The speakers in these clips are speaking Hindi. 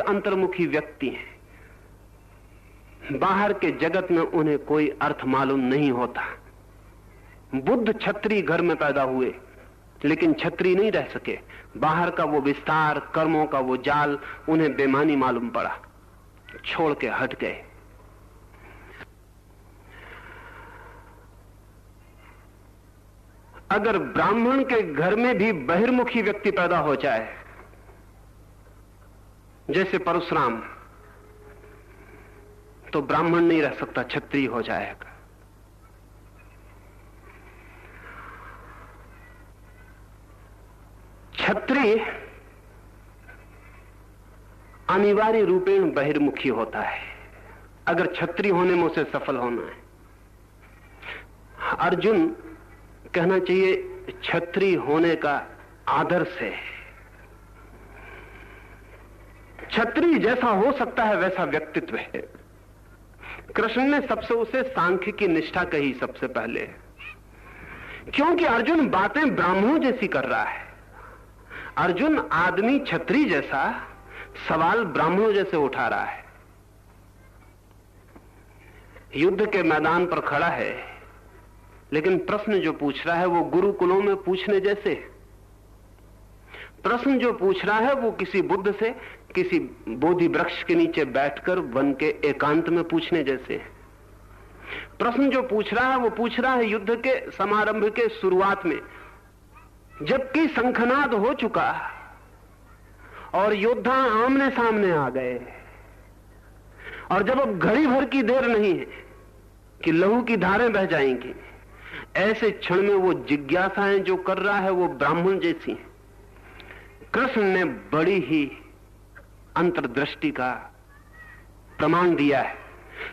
अंतर्मुखी व्यक्ति हैं, बाहर के जगत में उन्हें कोई अर्थ मालूम नहीं होता। बुद्ध क्षत्रिय घर में पैदा हुए लेकिन क्षत्रिय नहीं रह सके। बाहर का वो विस्तार, कर्मों का वो जाल उन्हें बेमानी मालूम पड़ा, छोड़ के हट गए। अगर ब्राह्मण के घर में भी बहिर्मुखी व्यक्ति पैदा हो जाए, जैसे परशुराम, तो ब्राह्मण नहीं रह सकता, क्षत्रिय हो जाएगा। क्षत्रिय अनिवार्य रूपेण बहिर्मुखी होता है अगर क्षत्रिय होने में उसे सफल होना है। अर्जुन कहना चाहिए क्षत्रिय होने का आदर्श है। क्षत्रिय जैसा हो सकता है वैसा व्यक्तित्व है। कृष्ण ने सबसे उसे सांख्य की निष्ठा कही सबसे पहले, क्योंकि अर्जुन बातें ब्राह्मणों जैसी कर रहा है। अर्जुन आदमी क्षत्रिय जैसा सवाल ब्राह्मणों जैसे उठा रहा है। युद्ध के मैदान पर खड़ा है, लेकिन प्रश्न जो पूछ रहा है वो गुरुकुलों में पूछने जैसे। प्रश्न जो पूछ रहा है वो किसी बुद्ध से किसी बोधि वृक्ष के नीचे बैठकर वन के एकांत में पूछने जैसे। प्रश्न जो पूछ रहा है वो पूछ रहा है युद्ध के समारंभ के शुरुआत में, जबकि शंखनाद हो चुका और योद्धा आमने सामने आ गए, और जब अब घड़ी भर की देर नहीं है कि लहू की धारें बह जाएंगी, ऐसे क्षण में वो जिज्ञासाएं जो कर रहा है वो ब्राह्मण जैसी हैं। कृष्ण ने बड़ी ही अंतर्दृष्टि का प्रमाण दिया है,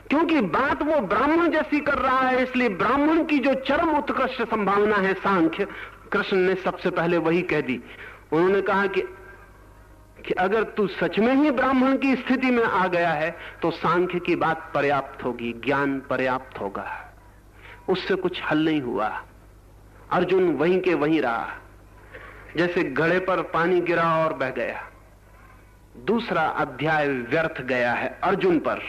क्योंकि बात वो ब्राह्मण जैसी कर रहा है, इसलिए ब्राह्मण की जो चरम उत्कृष्ट संभावना है सांख्य, कृष्ण ने सबसे पहले वही कह दी। उन्होंने कहा कि अगर तू सच में ही ब्राह्मण की स्थिति में आ गया है तो सांख्य की बात पर्याप्त होगी, ज्ञान पर्याप्त होगा। उससे कुछ हल नहीं हुआ। अर्जुन वहीं के वहीं रहा, जैसे घड़े पर पानी गिरा और बह गया। दूसरा अध्याय व्यर्थ गया है अर्जुन पर।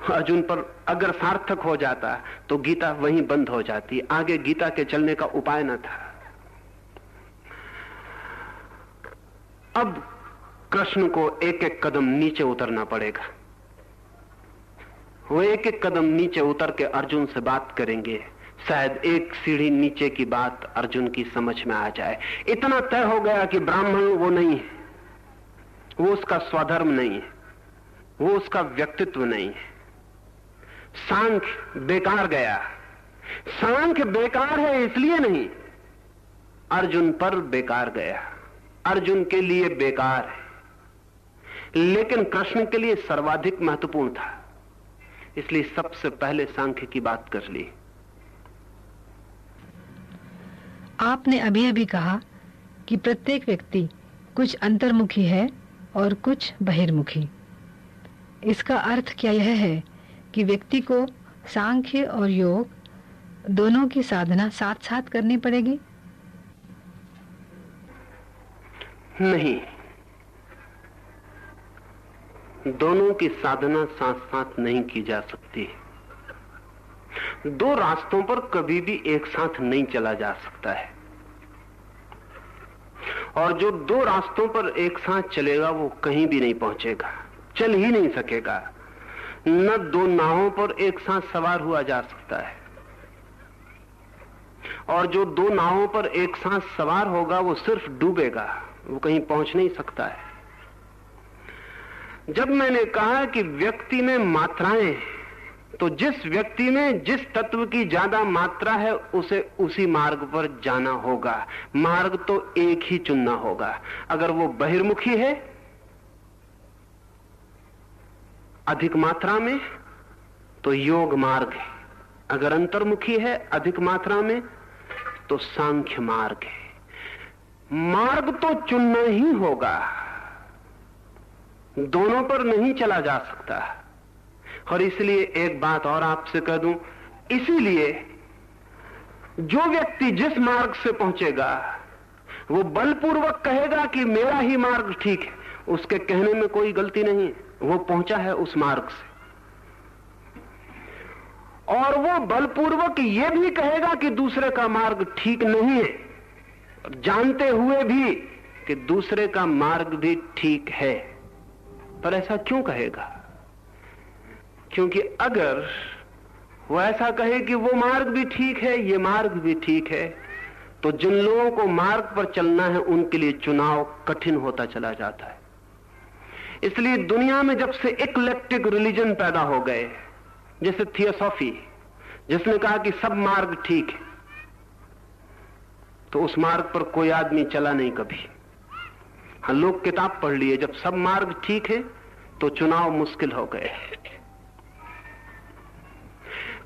अर्जुन पर अगर सार्थक हो जाता तो गीता वहीं बंद हो जाती, आगे गीता के चलने का उपाय न था। अब कृष्ण को एक एक कदम नीचे उतरना पड़ेगा। वो एक एक कदम नीचे उतर के अर्जुन से बात करेंगे, शायद एक सीढ़ी नीचे की बात अर्जुन की समझ में आ जाए। इतना तय हो गया कि ब्राह्मण वो नहीं है, वो उसका स्वधर्म नहीं है, वो उसका व्यक्तित्व नहीं है। सांख्य बेकार गया। सांख्य बेकार है इसलिए नहीं, अर्जुन पर बेकार गया। अर्जुन के लिए बेकार है, लेकिन कृष्ण के लिए सर्वाधिक महत्वपूर्ण था, इसलिए सबसे पहले सांख्य की बात कर ली। आपने अभी अभी कहा कि प्रत्येक व्यक्ति कुछ अंतर्मुखी है और कुछ बहिर्मुखी। इसका अर्थ क्या यह है कि व्यक्ति को सांख्य और योग दोनों की साधना साथ साथ करनी पड़ेगी? नहीं, दोनों की साधना साथ साथ नहीं की जा सकती। दो रास्तों पर कभी भी एक साथ नहीं चला जा सकता है, और जो दो रास्तों पर एक साथ चलेगा वो कहीं भी नहीं पहुंचेगा, चल ही नहीं सकेगा। न दो नावों पर एक साथ सवार हुआ जा सकता है, और जो दो नावों पर एक साथ सवार होगा वो सिर्फ डूबेगा, वो कहीं पहुंच नहीं सकता है। जब मैंने कहा कि व्यक्ति में मात्राएं, तो जिस व्यक्ति में जिस तत्व की ज्यादा मात्रा है उसे उसी मार्ग पर जाना होगा। मार्ग तो एक ही चुनना होगा। अगर वो बहिर्मुखी है अधिक मात्रा में तो योग मार्ग है, अगर अंतर्मुखी है अधिक मात्रा में तो सांख्य मार्ग है। मार्ग तो चुनना ही होगा, दोनों पर नहीं चला जा सकता। और इसलिए एक बात और आपसे कह दूं, इसीलिए जो व्यक्ति जिस मार्ग से पहुंचेगा वो बलपूर्वक कहेगा कि मेरा ही मार्ग ठीक है, उसके कहने में कोई गलती नहीं है, वो पहुंचा है उस मार्ग से। और वो बलपूर्वक ये भी कहेगा कि दूसरे का मार्ग ठीक नहीं है, जानते हुए भी कि दूसरे का मार्ग भी ठीक है। पर ऐसा क्यों कहेगा? क्योंकि अगर वो ऐसा कहे कि वो मार्ग भी ठीक है, ये मार्ग भी ठीक है, तो जिन लोगों को मार्ग पर चलना है उनके लिए चुनाव कठिन होता चला जाता है। इसलिए दुनिया में जब से इक्लेक्टिक रिलीजन पैदा हो गए, जैसे थियोसॉफी, जिसने कहा कि सब मार्ग ठीक है, तो उस मार्ग पर कोई आदमी चला नहीं कभी। हाँ, लोग किताब पढ़ लिए, जब सब मार्ग ठीक है तो चुनाव मुश्किल हो गए।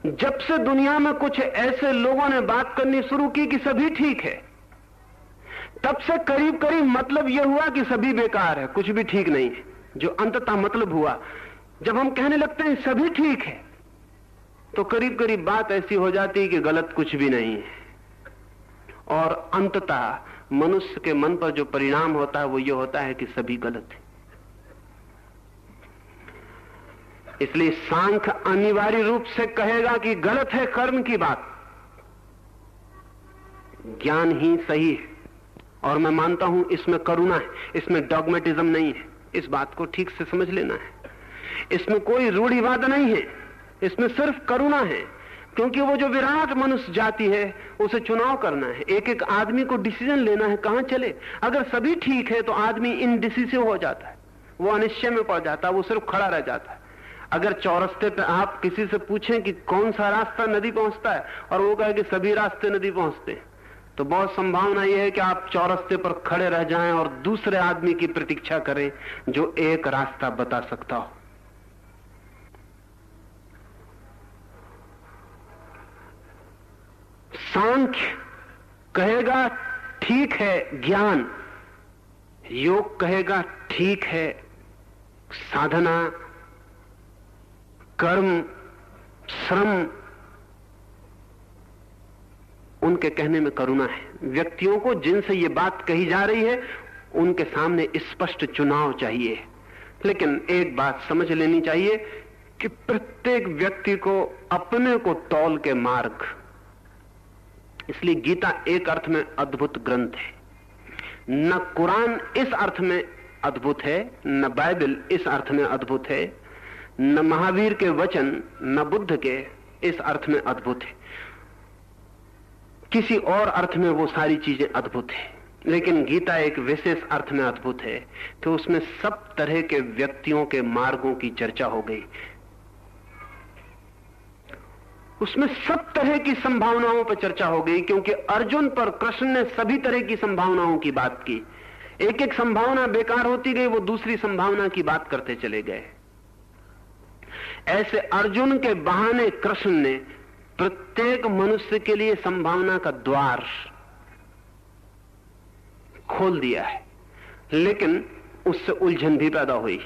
जब से दुनिया में कुछ ऐसे लोगों ने बात करनी शुरू की कि सभी ठीक है, तब से करीब करीब मतलब यह हुआ कि सभी बेकार है, कुछ भी ठीक नहीं है। जो अंततः मतलब हुआ, जब हम कहने लगते हैं सभी ठीक है, तो करीब करीब बात ऐसी हो जाती है कि गलत कुछ भी नहीं है। और अंततः मनुष्य के मन पर जो परिणाम होता है वो ये होता है कि सभी गलत है। इसलिए सांख्य अनिवार्य रूप से कहेगा कि गलत है कर्म की बात, ज्ञान ही सही है। और मैं मानता हूं इसमें करुणा है, इसमें डॉगमेटिज्म नहीं है। इस बात को ठीक से समझ लेना है। इसमें कोई रूढ़िवाद नहीं है, इसमें सिर्फ करुणा है। क्योंकि वो जो विराट मनुष्य जाति है, उसे चुनाव करना है, एक एक आदमी को डिसीजन लेना है कहां चले। अगर सभी ठीक है तो आदमी इनडिसिसिव हो जाता है, वो अनिश्चय में पड़ जाता है, वो सिर्फ खड़ा रह जाता है। अगर चौरस्ते पे आप किसी से पूछें कि कौन सा रास्ता नदी पहुंचता है, और वो कहे कि सभी रास्ते नदी पहुंचते हैं, तो बहुत संभावना यह है कि आप चौरस्ते पर खड़े रह जाएं और दूसरे आदमी की प्रतीक्षा करें जो एक रास्ता बता सकता हो। सांख्य कहेगा ठीक है ज्ञान, योग कहेगा ठीक है साधना, कर्म, श्रम। उनके कहने में करुणा है। व्यक्तियों को जिनसे ये बात कही जा रही है उनके सामने स्पष्ट चुनाव चाहिए। लेकिन एक बात समझ लेनी चाहिए कि प्रत्येक व्यक्ति को अपने को तौल के मार्ग। इसलिए गीता एक अर्थ में अद्भुत ग्रंथ है। न कुरान इस अर्थ में अद्भुत है, न बाइबल इस अर्थ में अद्भुत है, न महावीर के वचन, न बुद्ध के इस अर्थ में अद्भुत है। किसी और अर्थ में वो सारी चीजें अद्भुत है, लेकिन गीता एक विशेष अर्थ में अद्भुत है कि उसमें सब तरह के व्यक्तियों के मार्गों की चर्चा हो गई। उसमें सब तरह की संभावनाओं पर चर्चा हो गई, क्योंकि अर्जुन पर कृष्ण ने सभी तरह की संभावनाओं की बात की। एक एक संभावना बेकार होती गई, वो दूसरी संभावना की बात करते चले गए। ऐसे अर्जुन के बहाने कृष्ण ने प्रत्येक मनुष्य के लिए संभावना का द्वार खोल दिया है। लेकिन उससे उलझन भी पैदा हुई।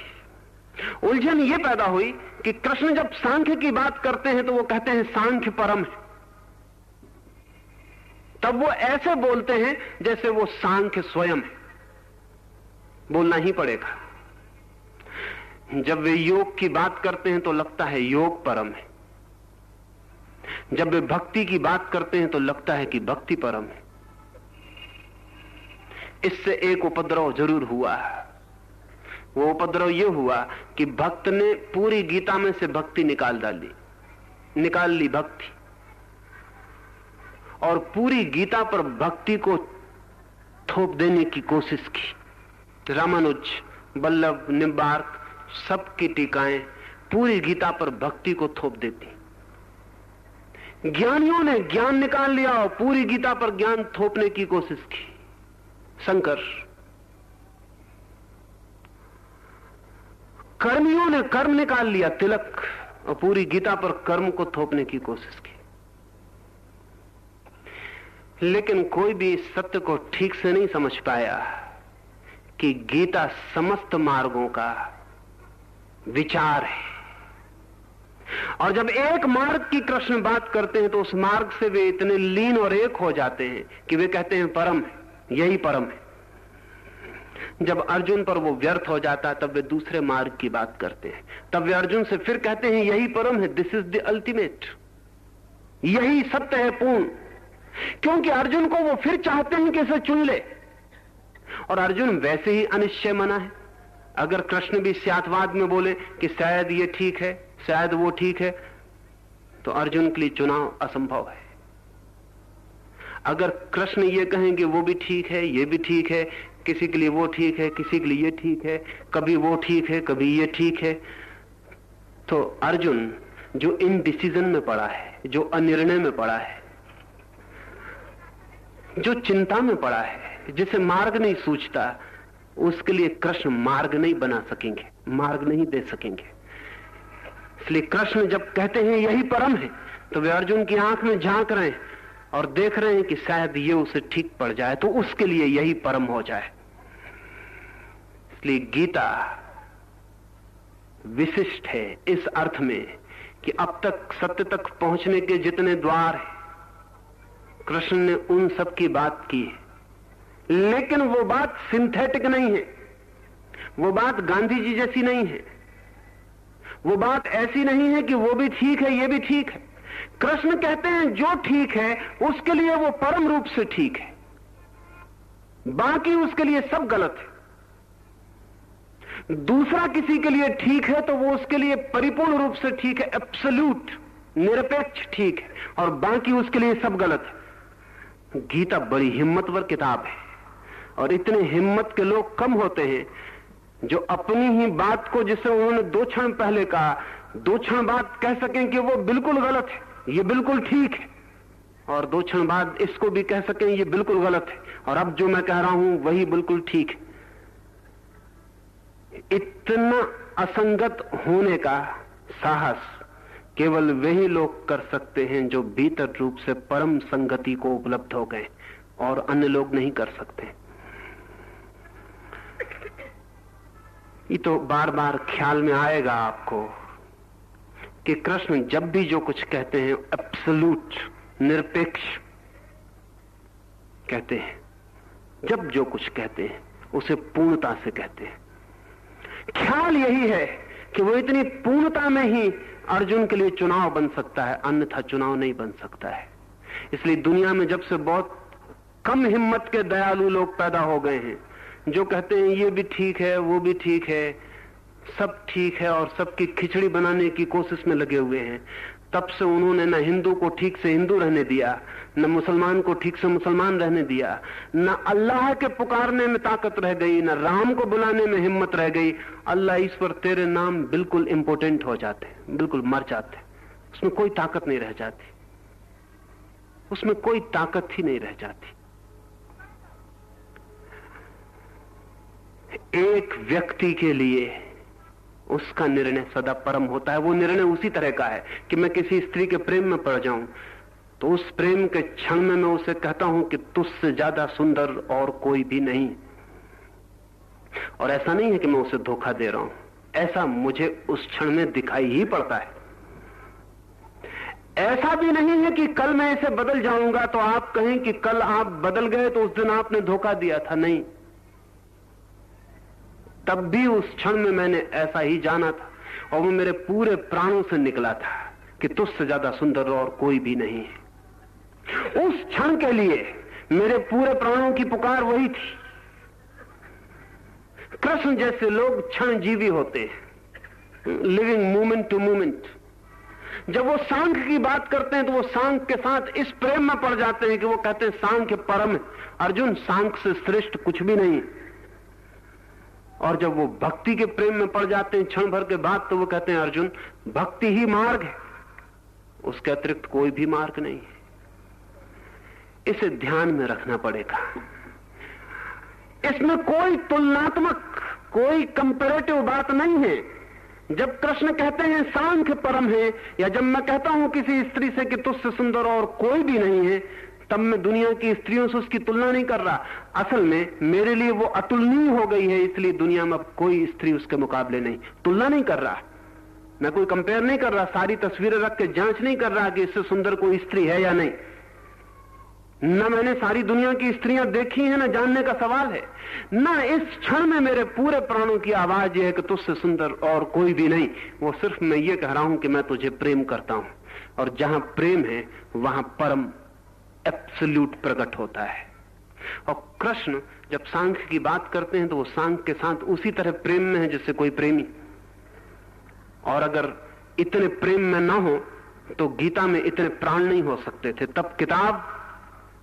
उलझन यह पैदा हुई कि कृष्ण जब सांख्य की बात करते हैं तो वो कहते हैं सांख्य परम है। तब वो ऐसे बोलते हैं जैसे वो सांख्य स्वयं है। बोलना ही पड़ेगा। जब वे योग की बात करते हैं तो लगता है योग परम है। जब वे भक्ति की बात करते हैं तो लगता है कि भक्ति परम है। इससे एक उपद्रव जरूर हुआ। वो उपद्रव यह हुआ कि भक्त ने पूरी गीता में से भक्ति निकाल ली भक्ति, और पूरी गीता पर भक्ति को थोप देने की कोशिश की। रामानुज, वल्लभ, निम्बार्क, सबकी टीकाएं पूरी गीता पर भक्ति को थोप देती। ज्ञानियों ने ज्ञान निकाल लिया और पूरी गीता पर ज्ञान थोपने की कोशिश की। शंकर, कर्मियों ने कर्म निकाल लिया, तिलक, और पूरी गीता पर कर्म को थोपने की कोशिश की। लेकिन कोई भी इस सत्य को ठीक से नहीं समझ पाया कि गीता समस्त मार्गों का विचार है। और जब एक मार्ग की कृष्ण बात करते हैं तो उस मार्ग से वे इतने लीन और एक हो जाते हैं कि वे कहते हैं परम है, यही परम है। जब अर्जुन पर वो व्यर्थ हो जाता तब वे दूसरे मार्ग की बात करते हैं। तब वे अर्जुन से फिर कहते हैं यही परम है, दिस इज द अल्टीमेट, यही सत्य है पूर्ण। क्योंकि अर्जुन को वो फिर चाहते हैं कि इसे चुन ले, और अर्जुन वैसे ही अनिश्चय मना है। अगर कृष्ण भी स्यातवाद में बोले कि शायद ये ठीक है, शायद वो ठीक है, तो अर्जुन के लिए चुनाव असंभव है। अगर कृष्ण ये कहेंगे वो भी ठीक है, ये भी ठीक है, किसी के लिए वो ठीक है, किसी के लिए ये ठीक है, कभी वो ठीक है, कभी ये ठीक है, तो अर्जुन जो इनडिसीजन में पड़ा है, जो अनिर्णय में पड़ा है, जो चिंता में पड़ा है, जिसे मार्ग नहीं सूझता, उसके लिए कृष्ण मार्ग नहीं बना सकेंगे, मार्ग नहीं दे सकेंगे। इसलिए कृष्ण जब कहते हैं यही परम है, तो वे अर्जुन की आंख में झांक रहे हैं और देख रहे हैं कि शायद ये उसे ठीक पड़ जाए तो उसके लिए यही परम हो जाए। इसलिए गीता विशिष्ट है इस अर्थ में कि अब तक सत्य तक पहुंचने के जितने द्वार हैं, कृष्ण ने उन सब की बात की है, लेकिन वो बात सिंथेटिक नहीं है, वो बात गांधी जी जैसी नहीं है, वो बात ऐसी नहीं है कि वो भी ठीक है ये भी ठीक है। कृष्ण कहते हैं जो ठीक है उसके लिए वो परम रूप से ठीक है, बाकी उसके लिए सब गलत है। दूसरा किसी के लिए ठीक है तो वो उसके लिए परिपूर्ण रूप से ठीक है, एब्सोल्यूट निरपेक्ष ठीक है, और बाकी उसके लिए सब गलत है। गीता बड़ी हिम्मतवर किताब है, और इतने हिम्मत के लोग कम होते हैं जो अपनी ही बात को, जिसे उन्होंने 2 क्षण पहले कहा, 2 क्षण बाद कह सकें कि वो बिल्कुल गलत है, ये बिल्कुल ठीक है, और 2 क्षण बाद इसको भी कह सकें ये बिल्कुल गलत है, और अब जो मैं कह रहा हूं वही बिल्कुल ठीक है। इतना असंगत होने का साहस केवल वही लोग कर सकते हैं जो भीतर रूप से परम संगति को उपलब्ध हो गए, और अन्य लोग नहीं कर सकते। ये तो बार बार ख्याल में आएगा आपको कि कृष्ण जब भी जो कुछ कहते हैं एब्सोल्यूट निरपेक्ष कहते हैं, जब जो कुछ कहते हैं उसे पूर्णता से कहते हैं। ख्याल यही है कि वो इतनी पूर्णता में ही अर्जुन के लिए चुनाव बन सकता है, अन्यथा चुनाव नहीं बन सकता है। इसलिए दुनिया में जब से बहुत कम हिम्मत के दयालु लोग पैदा हो गए हैं जो कहते हैं ये भी ठीक है वो भी ठीक है, सब ठीक है, और सबकी खिचड़ी बनाने की कोशिश में लगे हुए हैं, तब से उन्होंने न हिंदू को ठीक से हिंदू रहने दिया, न मुसलमान को ठीक से मुसलमान रहने दिया, न अल्लाह के पुकारने में ताकत रह गई, न राम को बुलाने में हिम्मत रह गई। अल्लाह ईश्वर तेरे नाम बिल्कुल इंपोर्टेंट हो जाते, बिल्कुल मर जाते, उसमें कोई ताकत नहीं रह जाती, उसमें कोई ताकत ही नहीं रह जाती। एक व्यक्ति के लिए उसका निर्णय सदा परम होता है। वो निर्णय उसी तरह का है कि मैं किसी स्त्री के प्रेम में पड़ जाऊं तो उस प्रेम के क्षण में मैं उसे कहता हूं कि तुझसे ज्यादा सुंदर और कोई भी नहीं, और ऐसा नहीं है कि मैं उसे धोखा दे रहा हूं, ऐसा मुझे उस क्षण में दिखाई ही पड़ता है। ऐसा भी नहीं है कि कल मैं इसे बदल जाऊंगा तो आप कहें कि कल आप बदल गए तो उस दिन आपने धोखा दिया था, नहीं, तब भी उस क्षण में मैंने ऐसा ही जाना था, और वो मेरे पूरे प्राणों से निकला था कि तुझसे ज्यादा सुंदर और कोई भी नहीं है। उस क्षण के लिए मेरे पूरे प्राणों की पुकार वही थी। कृष्ण जैसे लोग क्षण जीवी होते हैं, लिविंग मोमेंट टू मोमेंट। जब वो सांख्य की बात करते हैं तो वो सांख्य के साथ इस प्रेम में पड़ जाते हैं कि वो कहते हैं सांख्य परम है, अर्जुन सांख्य से श्रेष्ठ कुछ भी नहीं। और जब वो भक्ति के प्रेम में पड़ जाते हैं क्षण भर के बाद, तो वो कहते हैं अर्जुन भक्ति ही मार्ग है, उसके अतिरिक्त कोई भी मार्ग नहीं है। इसे ध्यान में रखना पड़ेगा। इसमें कोई तुलनात्मक, कोई कंपैरेटिव बात नहीं है। जब कृष्ण कहते हैं सांख्य परम है, या जब मैं कहता हूं किसी स्त्री से कि तुझसे सुंदर और कोई भी नहीं है, तब मैं दुनिया की स्त्रियों से उसकी तुलना नहीं कर रहा। असल में मेरे लिए वो अतुलनीय हो गई है, इसलिए दुनिया में कोई स्त्री उसके मुकाबले नहीं। तुलना नहीं कर रहा, मैं कोई कंपेयर नहीं कर रहा, सारी तस्वीरें रख के जांच नहीं कर रहा कि इससे सुंदर कोई स्त्री है या नहीं। न मैंने सारी दुनिया की स्त्रियां देखी हैं, न जानने का सवाल है, न इस क्षण में मेरे पूरे प्राणों की आवाज यह है कि तुझसे सुंदर और कोई भी नहीं। वो सिर्फ मैं ये कह रहा हूं कि मैं तुझे प्रेम करता हूं, और जहां प्रेम है वहां परम एब्सोल्यूट प्रकट होता है। और कृष्ण जब सांख्य की बात करते हैं तो वो सांख्य के साथ उसी तरह प्रेम में है जैसे कोई प्रेमी। और अगर इतने प्रेम में ना हो तो गीता में इतने प्राण नहीं हो सकते थे। तब किताब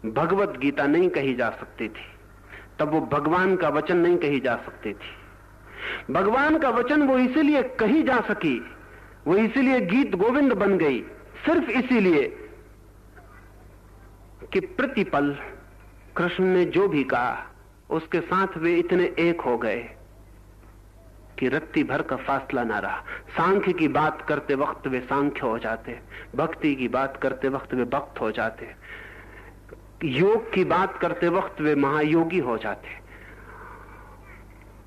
भगवत गीता नहीं कही जा सकती थी, तब वो भगवान का वचन नहीं कही जा सकती थी। भगवान का वचन वो इसीलिए कही जा सकी, वो इसीलिए गीत गोविंद बन गई, सिर्फ इसीलिए कि प्रतिपल कृष्ण ने जो भी कहा उसके साथ वे इतने एक हो गए कि रत्ती भर का फासला ना रहा। सांख्य की बात करते वक्त वे सांख्य हो जाते, भक्ति की बात करते वक्त वे भक्त हो जाते, योग की बात करते वक्त वे महायोगी हो जाते।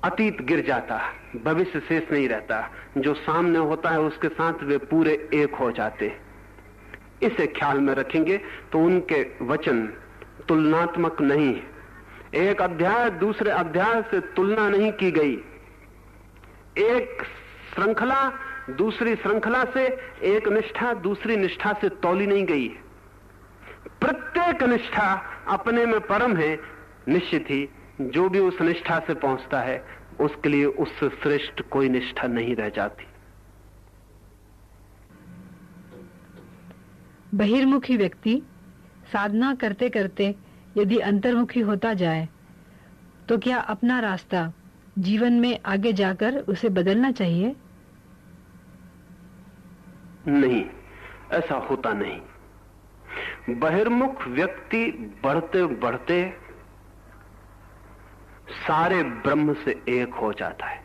अतीत गिर जाता, भविष्य शेष नहीं रहता, जो सामने होता है उसके साथ वे पूरे एक हो जाते। इसे ख्याल में रखेंगे तो उनके वचन तुलनात्मक नहीं है। एक अध्याय दूसरे अध्याय से तुलना नहीं की गई, एक श्रृंखला दूसरी श्रृंखला से, एक निष्ठा दूसरी निष्ठा से तौली नहीं गई। प्रत्येक निष्ठा अपने में परम है। निश्चित ही जो भी उस निष्ठा से पहुंचता है उसके लिए उससे श्रेष्ठ कोई निष्ठा नहीं रह जाती। बहिर्मुखी व्यक्ति साधना करते करते यदि अंतर्मुखी होता जाए तो क्या अपना रास्ता जीवन में आगे जाकर उसे बदलना चाहिए? नहीं, ऐसा होता नहीं। बहिर्मुख व्यक्ति बढ़ते बढ़ते सारे ब्रह्म से एक हो जाता है।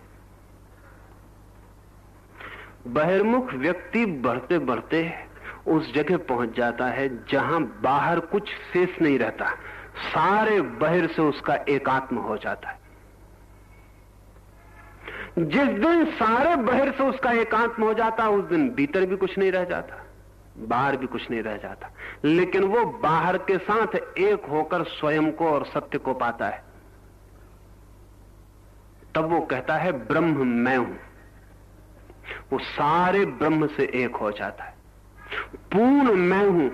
बहिर्मुख व्यक्ति बढ़ते बढ़ते उस जगह पहुंच जाता है जहां बाहर कुछ शेष नहीं रहता, सारे बाहर से उसका एकात्म हो जाता है। जिस दिन सारे बाहर से उसका एकात्म हो जाता उस दिन भीतर भी कुछ नहीं रह जाता, बाहर भी कुछ नहीं रह जाता, लेकिन वो बाहर के साथ एक होकर स्वयं को और सत्य को पाता है। तब वो कहता है ब्रह्म मैं हूं। वो सारे ब्रह्म से एक हो जाता है। पूर्ण मैं हूं,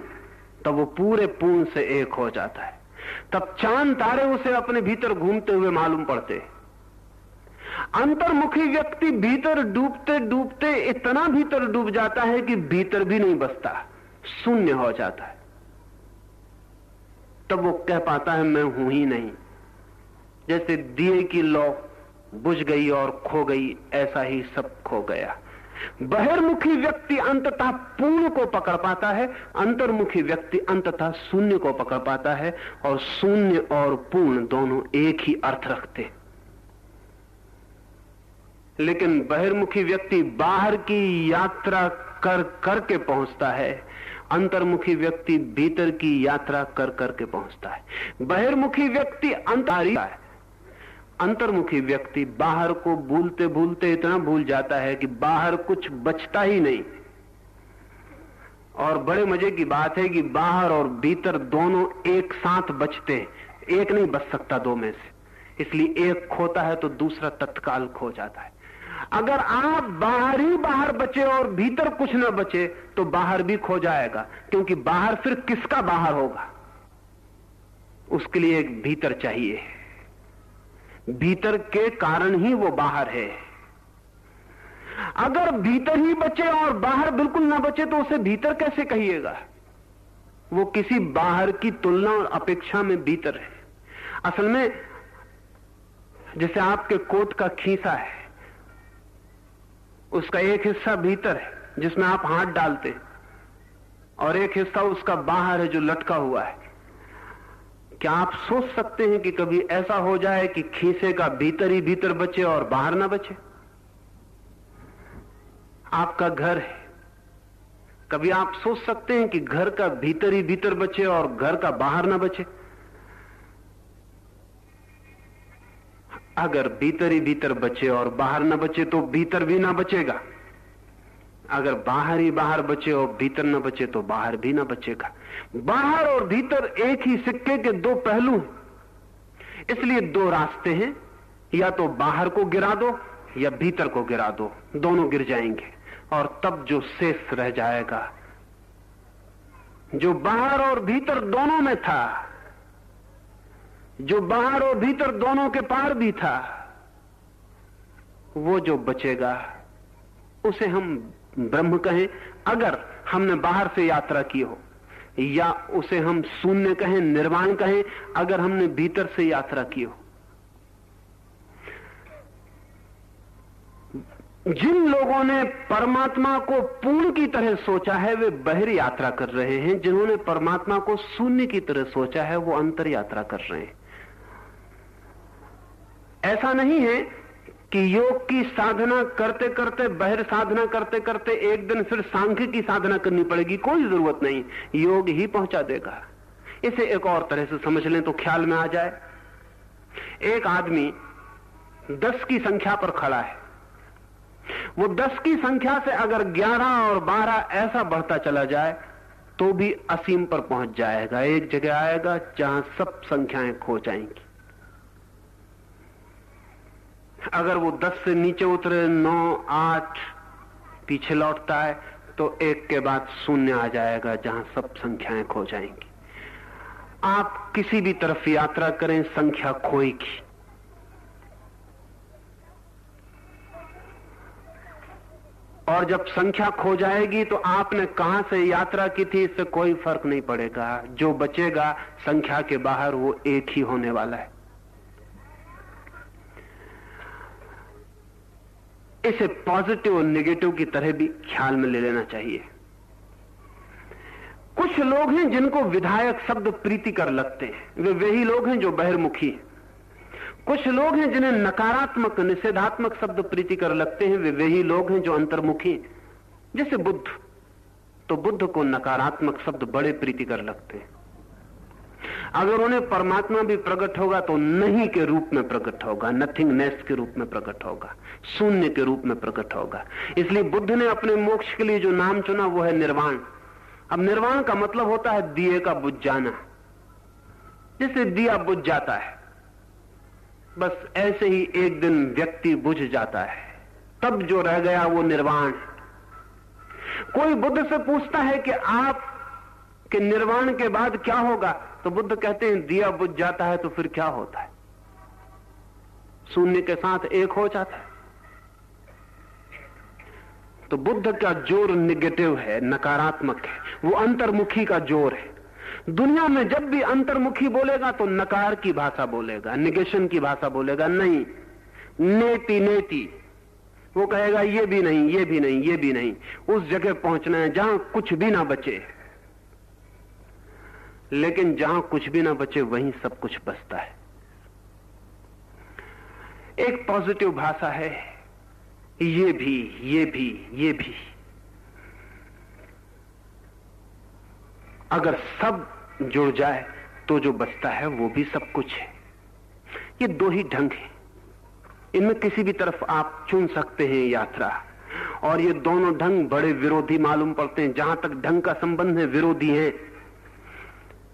तब वो पूरे पूर्ण से एक हो जाता है। तब चांद तारे उसे अपने भीतर घूमते हुए मालूम पड़ते। अंतर्मुखी व्यक्ति भीतर डूबते डूबते इतना भीतर डूब जाता है कि भीतर भी नहीं बचता, शून्य हो जाता है। तब वो कह पाता है मैं हूं ही नहीं। जैसे दिए की लौ बुझ गई और खो गई, ऐसा ही सब खो गया। बहिर्मुखी व्यक्ति अंततः पूर्ण को पकड़ पाता है, अंतर्मुखी व्यक्ति अंततः शून्य को पकड़ पाता है, और शून्य और पूर्ण दोनों एक ही अर्थ रखते। लेकिन बहिर्मुखी व्यक्ति बाहर की यात्रा कर करके पहुंचता है, अंतर्मुखी व्यक्ति भीतर की यात्रा कर करके पहुंचता है। बहिर्मुखी व्यक्ति अंतरी है, अंतर्मुखी व्यक्ति बाहर को भूलते भूलते इतना भूल जाता है कि बाहर कुछ बचता ही नहीं। और बड़े मजे की बात है कि बाहर और भीतर दोनों एक साथ बचते हैं, एक नहीं बच सकता दो में से। इसलिए एक खोता है तो दूसरा तत्काल खो जाता है। अगर आप बाहर ही बाहर बचे और भीतर कुछ न बचे तो बाहर भी खो जाएगा, क्योंकि बाहर फिर किसका बाहर होगा? उसके लिए एक भीतर चाहिए, भीतर के कारण ही वो बाहर है। अगर भीतर ही बचे और बाहर बिल्कुल ना बचे तो उसे भीतर कैसे कहिएगा? वो किसी बाहर की तुलना और अपेक्षा में भीतर है। असल में जैसे आपके कोट का खीसा है, उसका एक हिस्सा भीतर है जिसमें आप हाथ डालते, और एक हिस्सा उसका बाहर है जो लटका हुआ है। क्या आप सोच सकते हैं कि कभी ऐसा हो जाए कि खीसे का भीतर ही भीतर बचे और बाहर ना बचे? आपका घर है, कभी आप सोच सकते हैं कि घर का भीतर ही भीतर बचे और घर का बाहर ना बचे? अगर भीतर ही भीतर बचे और बाहर ना बचे तो भीतर भी ना बचेगा। अगर बाहर ही बाहर बचे और भीतर न बचे तो बाहर भी ना बचेगा। बाहर और भीतर एक ही सिक्के के दो पहलू हैं, इसलिए दो रास्ते हैं, या तो बाहर को गिरा दो या भीतर को गिरा दो, दोनों गिर जाएंगे। और तब जो शेष रह जाएगा, जो बाहर और भीतर दोनों में था, जो बाहर और भीतर दोनों के पार भी था, वो जो बचेगा उसे हम ब्रह्म कहें अगर हमने बाहर से यात्रा की हो, या उसे हम शून्य कहें, निर्वाण कहें अगर हमने भीतर से यात्रा की हो। जिन लोगों ने परमात्मा को पूर्ण की तरह सोचा है वे बाहर यात्रा कर रहे हैं, जिन्होंने परमात्मा को शून्य की तरह सोचा है वो अंतर यात्रा कर रहे हैं। ऐसा नहीं है कि योग की साधना करते करते, बाहर साधना करते करते एक दिन फिर सांख्य की साधना करनी पड़ेगी, कोई जरूरत नहीं, योग ही पहुंचा देगा। इसे एक और तरह से समझ लें तो ख्याल में आ जाए। एक आदमी 10 की संख्या पर खड़ा है, वो 10 की संख्या से अगर 11 और 12 ऐसा बढ़ता चला जाए तो भी असीम पर पहुंच जाएगा। एक जगह आएगा जहां सब संख्याएं खो जाएंगी। अगर वो 10 से नीचे उतरे, 9, 8 पीछे लौटता है तो एक के बाद शून्य आ जाएगा जहां सब संख्याएं खो जाएंगी। आप किसी भी तरफ यात्रा करें, संख्या खोएगी। और जब संख्या खो जाएगी तो आपने कहां से यात्रा की थी इससे कोई फर्क नहीं पड़ेगा। जो बचेगा संख्या के बाहर वो एक ही होने वाला है। इसे पॉजिटिव और नेगेटिव की तरह भी ख्याल में ले लेना चाहिए। कुछ लोग हैं जिनको विधायक शब्द प्रीतिकर लगते हैं, वे वही लोग हैं जो बहिर्मुखी हैं। कुछ लोग हैं जिन्हें नकारात्मक, निषेधात्मक शब्द प्रीतिकर लगते हैं, वे वही लोग हैं जो अंतर्मुखी हैं। जैसे बुद्ध, तो बुद्ध को नकारात्मक शब्द बड़े प्रीतिकर लगते हैं। अगर उन्हें परमात्मा भी प्रकट होगा तो नहीं के रूप में प्रकट होगा, नथिंगनेस के रूप में प्रकट होगा, शून्य के रूप में प्रकट होगा। इसलिए बुद्ध ने अपने मोक्ष के लिए जो नाम चुना वो है निर्वाण। अब निर्वाण का मतलब होता है दिए का बुझ जाना। जैसे दिया बुझ जाता है, बस ऐसे ही एक दिन व्यक्ति बुझ जाता है, तब जो रह गया वो निर्वाण। कोई बुद्ध से पूछता है कि आप के निर्वाण के बाद क्या होगा, तो बुद्ध कहते हैं दिया बुझ जाता है तो फिर क्या होता है, शून्य के साथ एक हो जाता है। तो बुद्ध का जोर निगेटिव है, नकारात्मक है, वो अंतर्मुखी का जोर है। दुनिया में जब भी अंतर्मुखी बोलेगा तो नकार की भाषा बोलेगा, निगेशन की भाषा बोलेगा, नहीं, नेति नेति। वो कहेगा ये भी नहीं, ये भी नहीं, ये भी नहीं। उस जगह पहुंचना है जहां कुछ भी ना बचे। लेकिन जहां कुछ भी ना बचे वहीं सब कुछ बचता है। एक पॉजिटिव भाषा है, ये भी, ये भी, ये भी। अगर सब जुड़ जाए तो जो बचता है वो भी सब कुछ है। ये दो ही ढंग हैं, इनमें किसी भी तरफ आप चुन सकते हैं यात्रा। और ये दोनों ढंग बड़े विरोधी मालूम पड़ते हैं। जहां तक ढंग का संबंध है विरोधी है,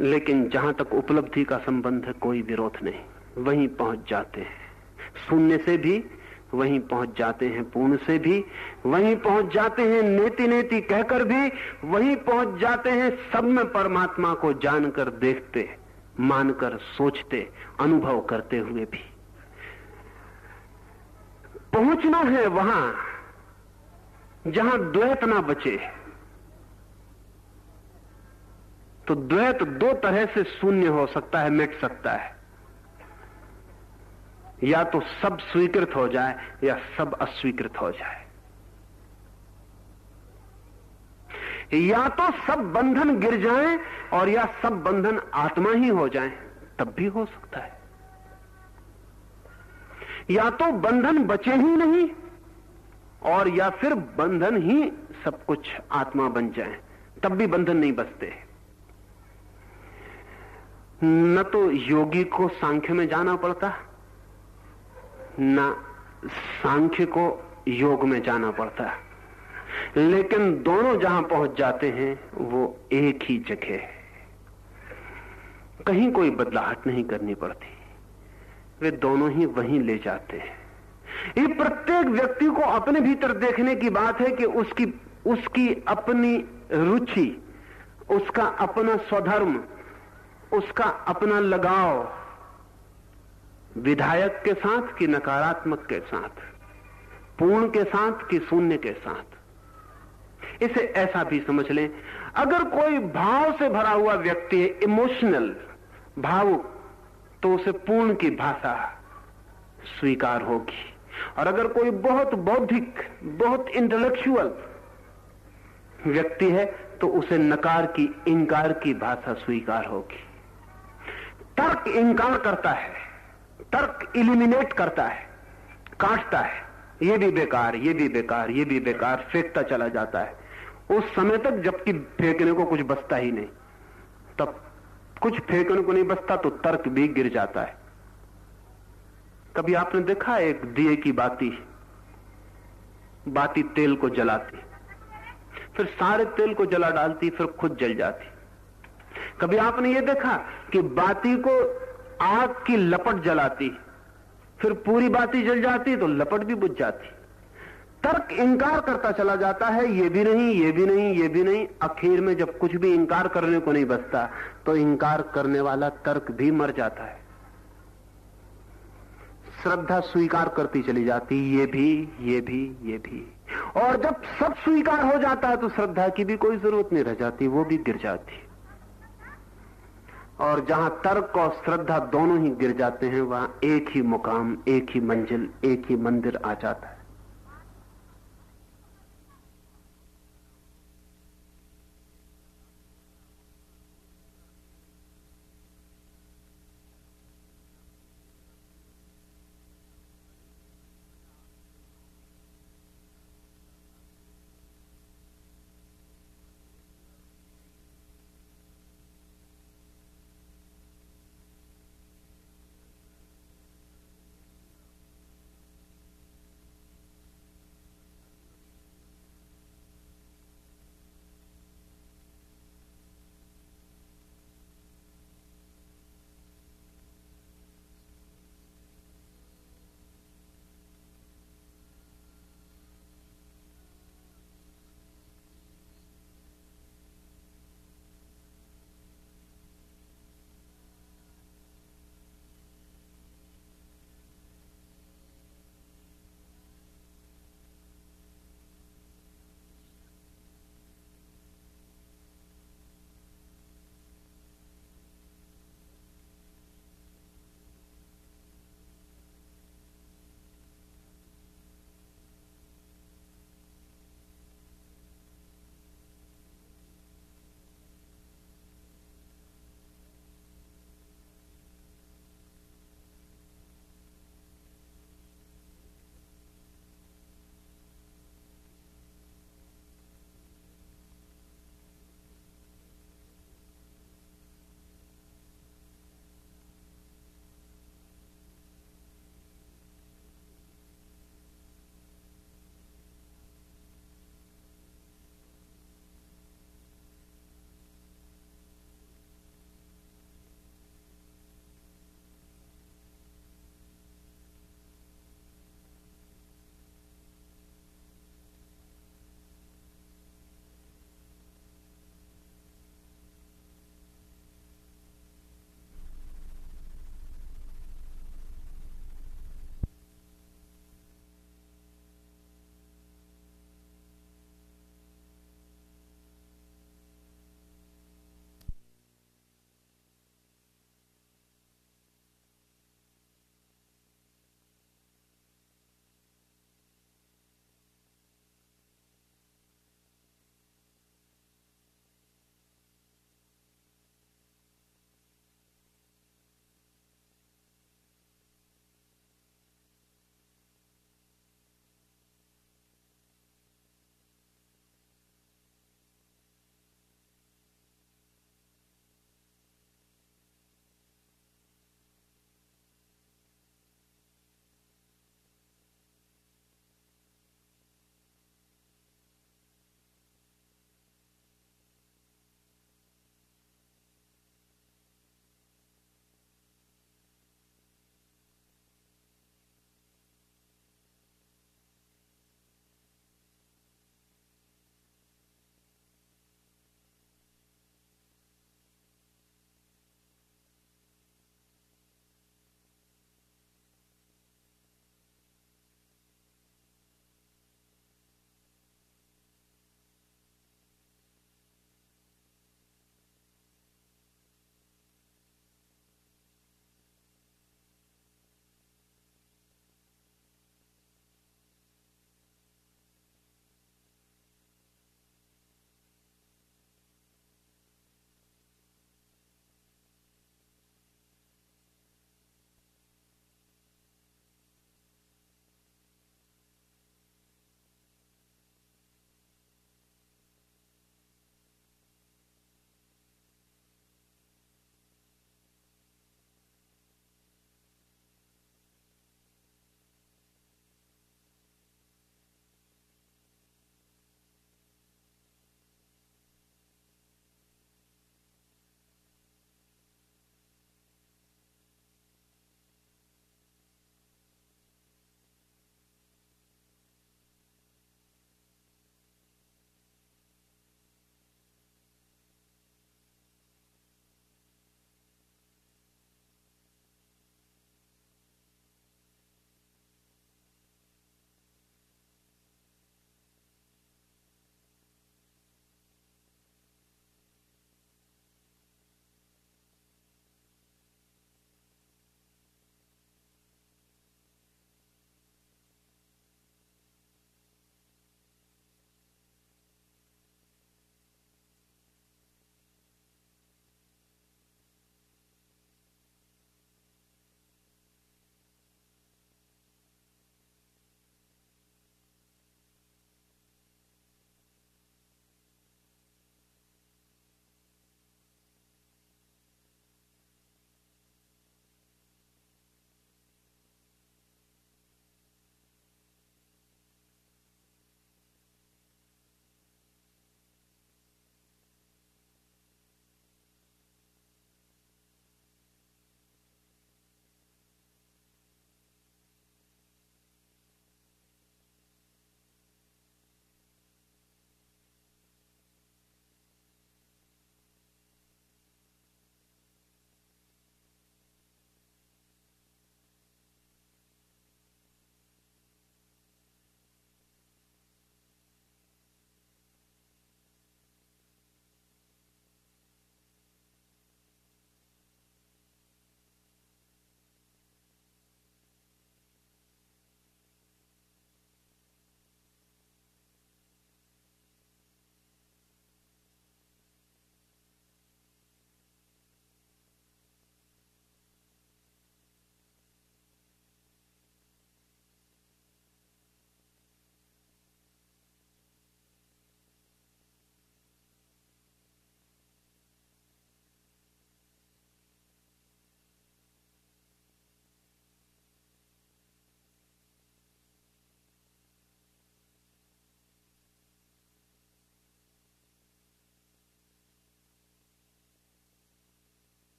लेकिन जहां तक उपलब्धि का संबंध है कोई विरोध नहीं। वहीं पहुंच जाते हैं, शून्य से भी वहीं पहुंच जाते हैं, पूर्ण से भी वहीं पहुंच जाते हैं, नेति नेति कहकर भी वहीं पहुंच जाते हैं। सब में परमात्मा को जानकर, देखते, मानकर, सोचते, अनुभव करते हुए भी पहुंचना है वहां जहां द्वैत ना बचे। तो द्वैत दो तरह से शून्य हो सकता है, मिट सकता है। या तो सब स्वीकृत हो जाए या सब अस्वीकृत हो जाए। या तो सब बंधन गिर जाएं और या सब बंधन आत्मा ही हो जाएं, तब भी हो सकता है। या तो बंधन बचे ही नहीं और या फिर बंधन ही सब कुछ आत्मा बन जाए, तब भी बंधन नहीं बचते। न तो योगी को सांख्य में जाना पड़ता, न सांख्य को योग में जाना पड़ता। लेकिन दोनों जहां पहुंच जाते हैं वो एक ही जगह है। कहीं कोई बदलाहट नहीं करनी पड़ती, वे दोनों ही वहीं ले जाते हैं। ये प्रत्येक व्यक्ति को अपने भीतर देखने की बात है कि उसकी अपनी रुचि, उसका अपना स्वधर्म, उसका अपना लगाव विधायक के साथ कि नकारात्मक के साथ, पूर्ण के साथ कि शून्य के साथ। इसे ऐसा भी समझ लें, अगर कोई भाव से भरा हुआ व्यक्ति है, इमोशनल, भावुक, तो उसे पूर्ण की भाषा स्वीकार होगी। और अगर कोई बहुत बौद्धिक, बहुत इंटेलेक्चुअल व्यक्ति है तो उसे नकार की, इंकार की भाषा स्वीकार होगी। तर्क इंकार करता है, तर्क इलिमिनेट करता है, काटता है, ये भी बेकार, ये भी बेकार, ये भी बेकार, फेंकता चला जाता है उस समय तक जबकि फेंकने को कुछ बचता ही नहीं। तब कुछ फेंकने को नहीं बचता तो तर्क भी गिर जाता है। कभी आपने देखा एक दिए की बाती तेल को जलाती, फिर सारे तेल को जला डालती, फिर खुद जल जाती। कभी आपने ये देखा कि बाती को आग की लपट जलाती, फिर पूरी बाती जल जाती तो लपट भी बुझ जाती। तर्क इंकार करता चला जाता है, ये भी नहीं, ये भी नहीं, ये भी नहीं। आखिर में जब कुछ भी इंकार करने को नहीं बचता तो इंकार करने वाला तर्क भी मर जाता है। श्रद्धा स्वीकार करती चली जाती, ये भी, ये भी, ये भी। और जब सब स्वीकार हो जाता है तो श्रद्धा की भी कोई जरूरत नहीं रह जाती, वो भी गिर जाती। और जहां तर्क और श्रद्धा दोनों ही गिर जाते हैं वहां एक ही मुकाम, एक ही मंजिल, एक ही मंदिर आ जाता है।